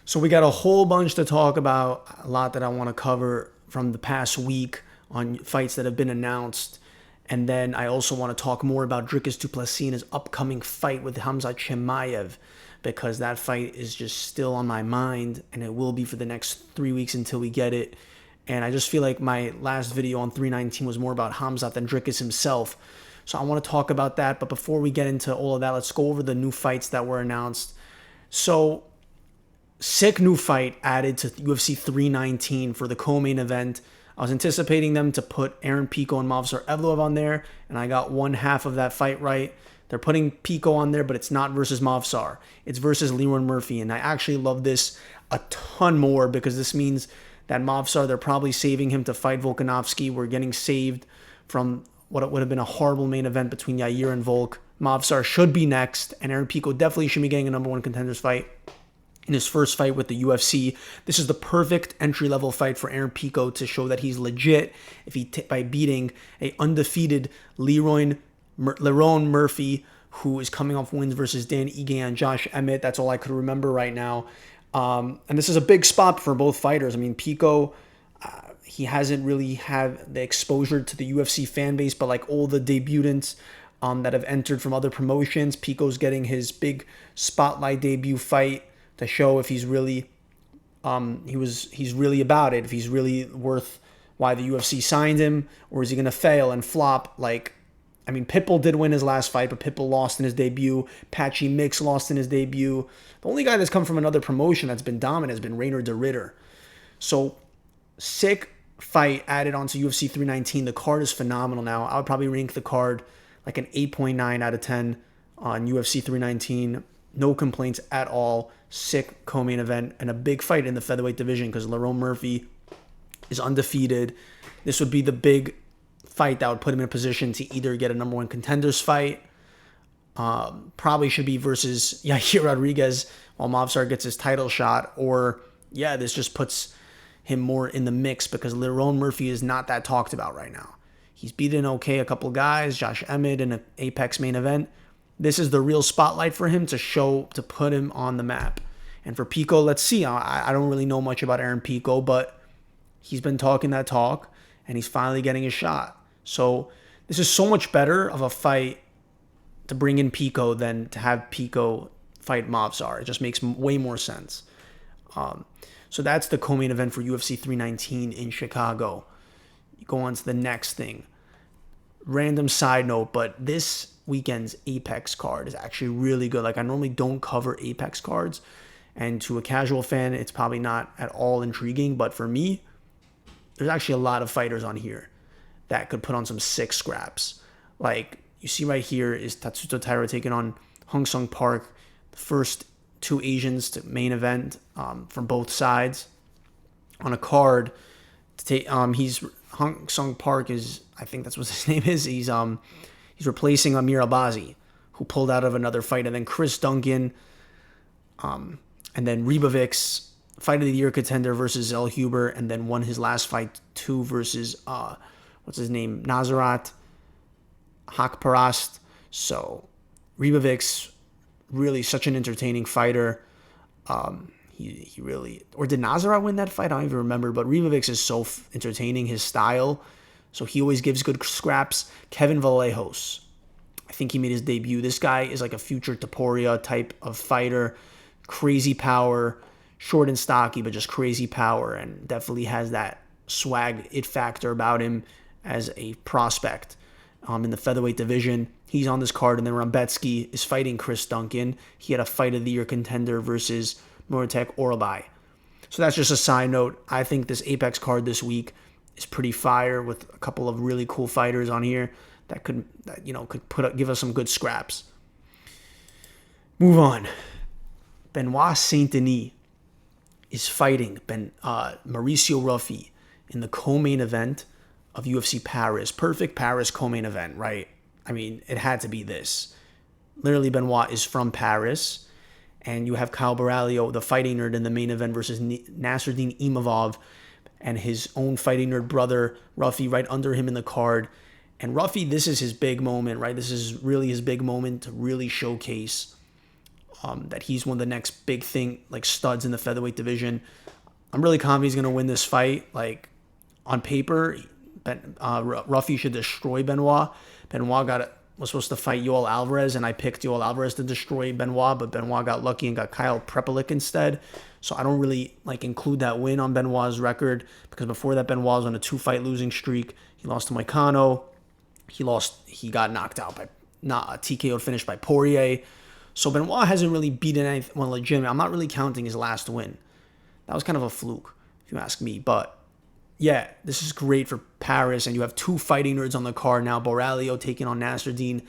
So we got a whole bunch to talk about, a lot that I want to cover from the past week on fights that have been announced. And then I also want to talk more about Dricus Du Plessi and his upcoming fight with Hamza Chimaev, because that fight is just still on my mind, and it will be for the next 3 weeks until we get it. And I just feel like my last video on 319 was more about Hamza than Dricus himself. So I want to talk about that. But before we get into all of that, let's go over the new fights that were announced. So, sick new fight added to UFC 319 for the co-main event. I was anticipating them to put Aaron Pico and Movsar Evloev on there, and I got one half of that fight right. They're putting Pico on there, but it's not versus Movsar. It's versus Lerone Murphy, and I actually love this a ton more because this means that Movsar, they're probably saving him to fight Volkanovski. We're getting saved from what would have been a horrible main event between Yair and Volk. Movsar should be next, and Aaron Pico definitely should be getting a number one contenders fight in his first fight with the UFC. This is the perfect entry-level fight for Aaron Pico to show that he's legit if by beating a undefeated Lerone Murphy, who is coming off wins versus Dan Ige and Josh Emmett. That's all I could remember right now. And this is a big spot for both fighters. I mean, Pico, he hasn't really had the exposure to the UFC fan base, but like all the debutants that have entered from other promotions, Pico's getting his big spotlight debut fight to show if he's really he's really about it, if he's really worth why the UFC signed him, or is he going to fail and flop? Like, I mean, Pitbull did win his last fight, but Pitbull lost in his debut. Patchy Mix lost in his debut. The only guy that's come from another promotion that's been dominant has been Rainer de Ritter. So, sick fight added onto UFC 319. The card is phenomenal now. I would probably rank the card like an 8.9 out of 10 on UFC 319. No complaints at all. Sick co-main event and a big fight in the featherweight division because Lerone Murphy is undefeated. This would be the big fight that would put him in a position to either get a number one contenders fight. Probably should be versus Yair Rodriguez while Movsar gets his title shot. Or, yeah, this just puts him more in the mix because Lerone Murphy is not that talked about right now. He's beaten a couple guys, Josh Emmett in an Apex main event. This is the real spotlight for him to put him on the map. And for Pico, let's see. I don't really know much about Aaron Pico, but he's been talking that talk, and he's finally getting a shot. So this is so much better of a fight to bring in Pico than to have Pico fight Movsar. It just makes way more sense. So that's the co-main event for UFC 319 in Chicago. You go on to the next thing. Random side note, but this weekend's Apex card is actually really good. Like, I normally don't cover Apex cards, and to a casual fan, it's probably not at all intriguing, but for me, there's actually a lot of fighters on here that could put on some sick scraps. Like, you see right here is Tatsuto Taira taking on Hong Sung Park, the first two Asians to main event from both sides on a card. He's Hong Sung Park is, I think that's what his name is. He's replacing Amir Albazi, who pulled out of another fight, and then Chris Duncan, and then Ribovics, fight of the year contender versus El Huber, and then won his last fight too versus what's his name, Nazarat Hakparast. So Ribovics, really such an entertaining fighter. He really, or did Nazarat win that fight? I don't even remember, but Ribovics is so entertaining, his style. So he always gives good scraps. Kevin Vallejos, I think he made his debut. This guy is like a future Topuria type of fighter. Crazy power, short and stocky, but just crazy power, and definitely has that swag, it factor about him as a prospect in the featherweight division. He's on this card, and then Rambetsky is fighting Chris Duncan. He had a fight of the year contender versus Muratek Orabai. So that's just a side note. I think this Apex card this week is pretty fire with a couple of really cool fighters on here that could give us some good scraps. Move on. Benoit Saint Denis is fighting Mauricio Ruffy in the co-main event of UFC Paris. Perfect Paris co-main event, right? I mean, it had to be this. Literally, Benoit is from Paris, and you have Kyle Baralio, the fighting nerd, in the main event versus Nasruddin Imavov and his own fighting nerd brother, Ruffy, right under him in the card. And Ruffy, this is his big moment, right? This is really his big moment to really showcase that he's one of the next big studs in the featherweight division. I'm really confident he's going to win this fight. Like, on paper, Ruffy should destroy Benoit. Benoit was supposed to fight Yoel Alvarez, and I picked Yoel Alvarez to destroy Benoit, but Benoit got lucky and got Kyle Prepelic instead. So I don't really include that win on Benoit's record, because before that, Benoit was on a 2-fight losing streak. He lost to Moicano. He got knocked out by TKO finished by Poirier. So Benoit hasn't really beaten anyone legitimate. I'm not really counting his last win. That was kind of a fluke, if you ask me. But yeah, this is great for Paris, and you have 2 fighting nerds on the card now. Borralho taking on Nasruddin,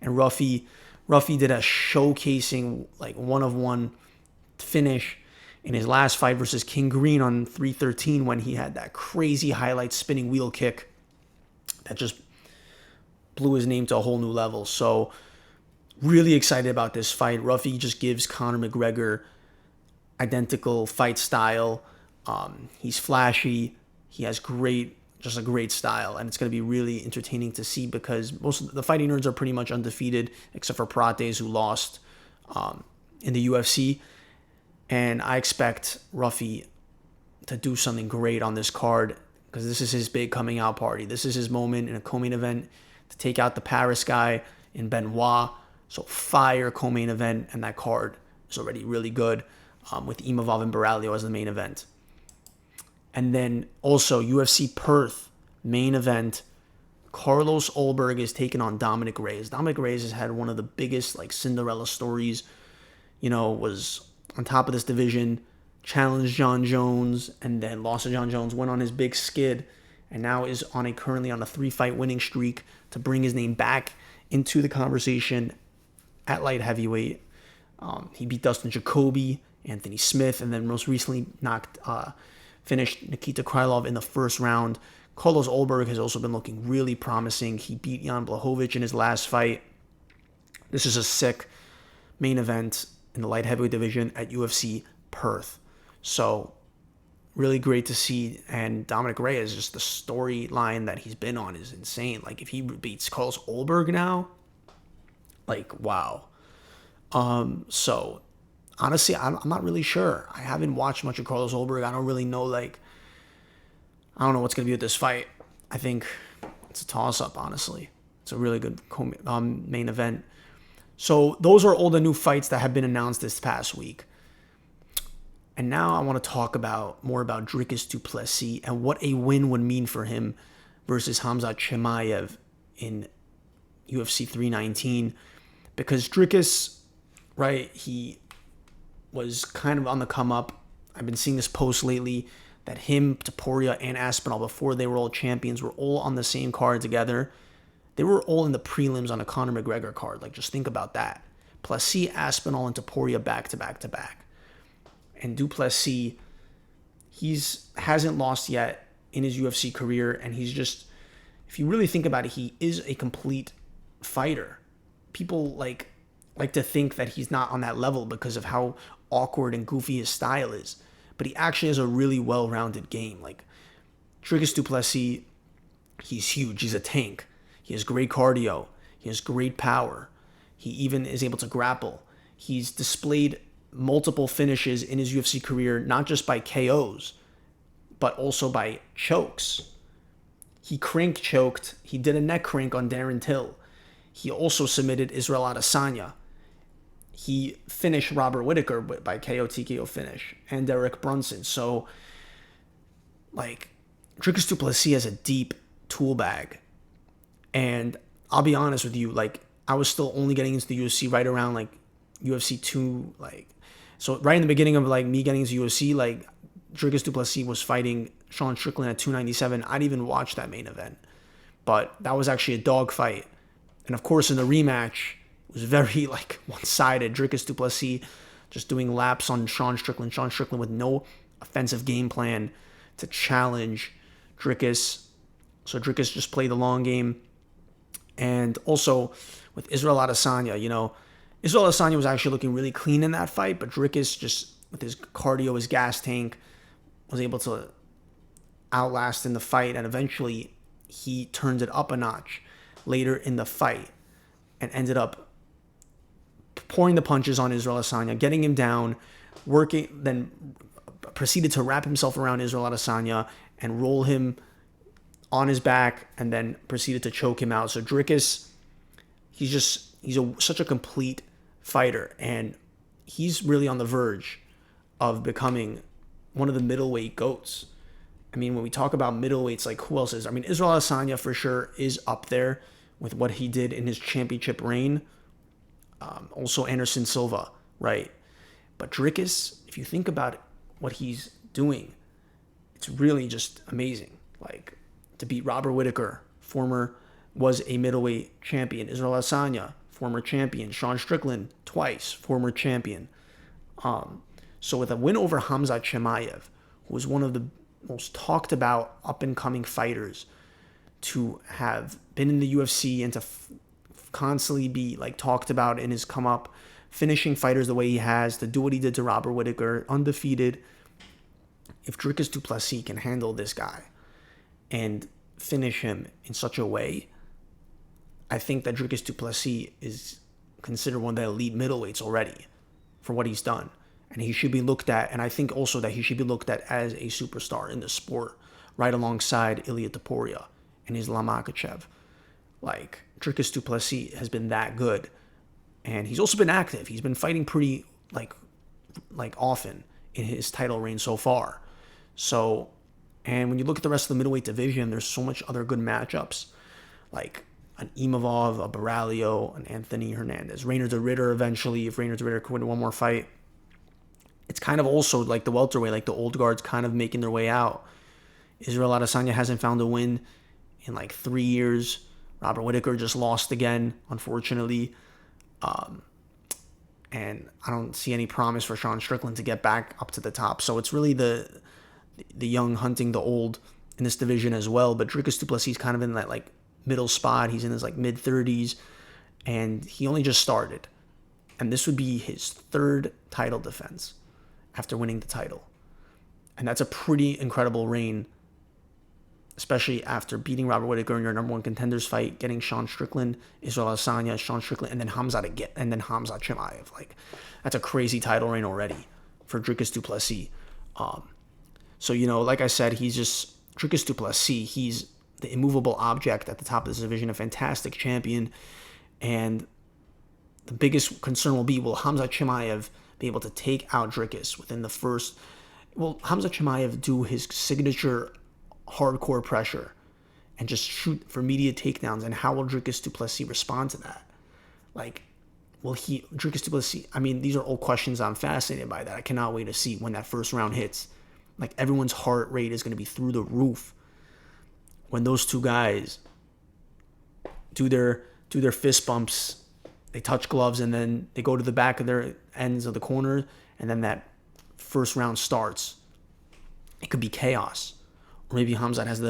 and Ruffy. Ruffy did a showcasing 1-of-1 finish in his last fight versus King Green on 313, when he had that crazy highlight spinning wheel kick that just blew his name to a whole new level. So really excited about this fight. Ruffy just gives Conor McGregor identical fight style. He's flashy. He has just a great style, and it's going to be really entertaining to see, because most of the fighting nerds are pretty much undefeated, except for Prates, who lost in the UFC. And I expect Ruffy to do something great on this card, because this is his big coming out party. This is his moment in a co-main event to take out the Paris guy in Benoit. So fire co-main event, and that card is already really good, with Imavov and Borralho as the main event. And then also UFC Perth main event, Carlos Ulberg is taking on Domonick Reyes. Domonick Reyes has had one of the biggest Cinderella stories. Was on top of this division, challenged John Jones, and then lost to John Jones, went on his big skid, and now is currently on a 3-fight winning streak to bring his name back into the conversation at light heavyweight. He beat Dustin Jacoby, Anthony Smith, and then most recently finished Nikita Krylov in the first round. Carlos Ulberg has also been looking really promising. He beat Jan Blachowicz in his last fight. This is a sick main event in the light heavyweight division at UFC Perth. So really great to see. And Domonick Reyes, just the storyline that he's been on is insane. If he beats Carlos Ulberg now, wow. So honestly, I'm not really sure. I haven't watched much of Carlos Ulberg. I don't really know, I don't know what's going to be with this fight. I think it's a toss-up, honestly. It's a really good main event. So those are all the new fights that have been announced this past week. And now I want to talk more about Dricus Du Plessis and what a win would mean for him versus Khamzat Chimaev in UFC 319. Because Dricus, he was kind of on the come up. I've been seeing this post lately that him, Topuria, and Aspinall, before they were all champions, were all on the same card together. They were all in the prelims on a Conor McGregor card. Just think about that. Plessis, Aspinall, and Topuria back to back to back. And Du Plessis, hasn't lost yet in his UFC career, and he's just, if you really think about it, he is a complete fighter. People like to think that he's not on that level because of how awkward and goofy his style is. But he actually has a really well-rounded game. Dricus Du Plessis, he's huge. He's a tank. He has great cardio. He has great power. He even is able to grapple. He's displayed multiple finishes in his UFC career, not just by KOs, but also by chokes. He crank choked. He did a neck crank on Darren Till. He also submitted Israel Adesanya. He finished Robert Whittaker by KO TKO finish, and Derek Brunson. So, Dricus Du Plessis has a deep tool bag. And I'll be honest with you, I was still only getting into the UFC right around UFC 2, so right in the beginning of me getting into UFC, Dricus Du Plessis was fighting Sean Strickland at 297. I didn't even watch that main event, but that was actually a dog fight. And of course, in the rematch, it was very one-sided. Dricus Du Plessis just doing laps on Sean Strickland. Sean Strickland with no offensive game plan to challenge Dricus. So Dricus just played the long game. And also with Israel Adesanya, Israel Adesanya was actually looking really clean in that fight, but Dricus, just with his cardio, his gas tank, was able to outlast in the fight, and eventually he turned it up a notch later in the fight and ended up pouring the punches on Israel Adesanya, getting him down, working, then proceeded to wrap himself around Israel Adesanya and roll him on his back, and then proceeded to choke him out. So Dricus, he's such a complete fighter, and he's really on the verge of becoming one of the middleweight GOATs. I mean, when we talk about middleweights, like, who else is? I mean, Israel Adesanya for sure is up there with what he did in his championship reign. Also Anderson Silva, right? But Dricus, if you think about what he's doing, it's really just amazing. Like, to beat Robert Whittaker, was a middleweight champion. Israel Adesanya, former champion. Sean Strickland, twice, former champion. So with a win over Khamzat Chimaev, who was one of the most talked about up-and-coming fighters to have been in the UFC and to constantly be like talked about in his come up, finishing fighters the way he has, to do what he did to Robert Whittaker, undefeated. If Dricus Du Plessis can handle this guy and finish him in such a way, I think that Dricus Du Plessis is considered one of the elite middleweights already for what he's done. And he should be looked at, and I think also that he should be looked at as a superstar in the sport, right alongside Ilia Topuria and Islam Makhachev. Like, Dricus Du Plessis has been that good. And he's also been active. He's been fighting pretty, like often in his title reign so far. So, and when you look at the rest of the middleweight division, there's so much other good matchups. Like an Imavov, a Baralio, an Anthony Hernandez. Reiner de Ritter eventually, if Reiner de Ritter could win one more fight. It's kind of also like the welterweight, like the old guards kind of making their way out. Israel Adesanya hasn't found a win in like 3 years. Robert Whittaker just lost again, unfortunately. And I don't see any promise for Sean Strickland to get back up to the top. So it's really the young hunting the old in this division as well. But Dricus Du Plessis is kind of in that like middle spot. He's in his like mid-30s, and he only just started. And this would be his third title defense after winning the title. And that's a pretty incredible reign, especially after beating Robert Whittaker in your number one contenders fight, getting Sean Strickland, Israel Adesanya, Sean Strickland, and then Khamzat again, and then Khamzat Chimaev. Like, that's a crazy title reign already for Dricus Du Plessis. So, you know, like I said, Dricus Du Plessis, he's the immovable object at the top of this division, a fantastic champion. And the biggest concern will Khamzat Chimaev be able to take out Dricus within the first... Will Khamzat Chimaev do his signature hardcore pressure and just shoot for immediate takedowns? And how will Dricus Du Plessis respond to that? Like, Dricus Du Plessis... I mean, these are all questions I'm fascinated by that. I cannot wait to see when that first round hits. Like, everyone's heart rate is going to be through the roof when those two guys do their fist bumps. They touch gloves, and then they go to the back of their ends of the corner, and then that first round starts. It could be chaos. Or maybe Khamzat has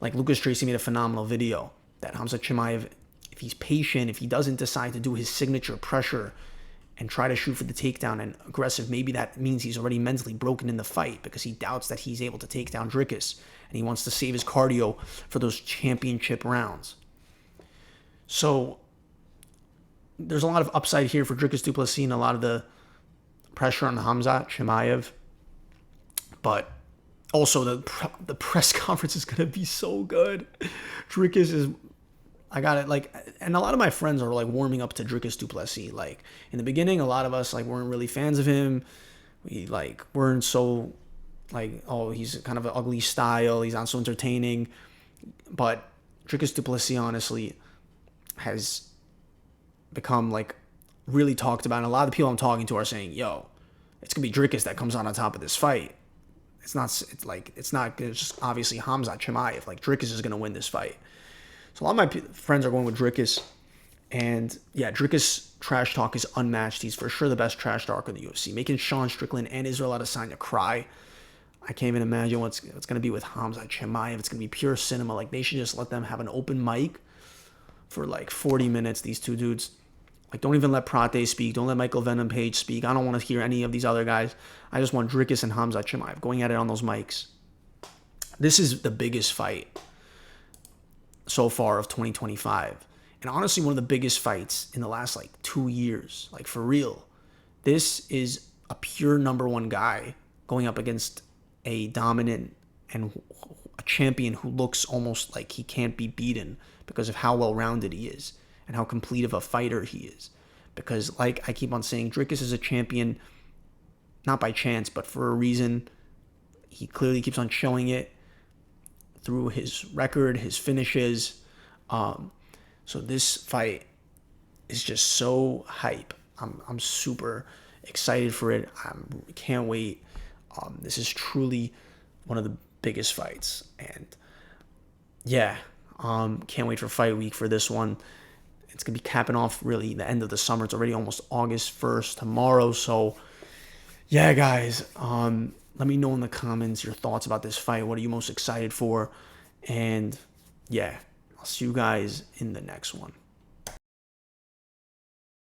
like Lucas Tracy made a phenomenal video that Khamzat Chimaev, if he's patient, if he doesn't decide to do his signature pressure and try to shoot for the takedown and aggressive, maybe that means he's already mentally broken in the fight because he doubts that he's able to take down Dricus, and he wants to save his cardio for those championship rounds. So there's a lot of upside here for Dricus Du Plessis and a lot of the pressure on Khamzat Chimaev. But also the press conference is going to be so good. Dricus is... I got it, like, and a lot of my friends are like warming up to Dricus Du Plessis. Like, in the beginning, a lot of us like weren't really fans of him. We like weren't so like, oh, he's kind of an ugly style. He's not so entertaining. But Dricus Du Plessis, honestly, has become like really talked about. And a lot of the people I'm talking to are saying, yo, it's gonna be Dricus that comes on top of this fight. It's just obviously Khamzat Chimaev. Like, Dricus is gonna win this fight. So a lot of my friends are going with Dricus. And yeah, Dricus trash talk is unmatched. He's for sure the best trash talker in the UFC, making Sean Strickland and Israel Adesanya cry. I can't even imagine what's going to be with Khamzat Chimaev. It's going to be pure cinema. Like, they should just let them have an open mic for like 40 minutes, these two dudes. Like, don't even let Prate speak. Don't let Michael Venom Page speak. I don't want to hear any of these other guys. I just want Dricus and Khamzat Chimaev going at it on those mics. This is the biggest fight so far of 2025. and honestly one of the biggest fights in the last like 2 years, like for real. This is a pure number one guy going up against a dominant and a champion who looks almost like he can't be beaten because of how well-rounded he is and how complete of a fighter he is. Because like I keep on saying, Dricus is a champion not by chance, but for a reason. He clearly keeps on showing it through his record, his finishes. So this fight is just so hype. I'm super excited for it. I can't wait. This is truly one of the biggest fights, and yeah, can't wait for fight week for this one. It's gonna be capping off really the end of the summer. It's already almost August 1st tomorrow. So yeah, guys, let me know in the comments your thoughts about this fight. What are you most excited for? And yeah, I'll see you guys in the next one.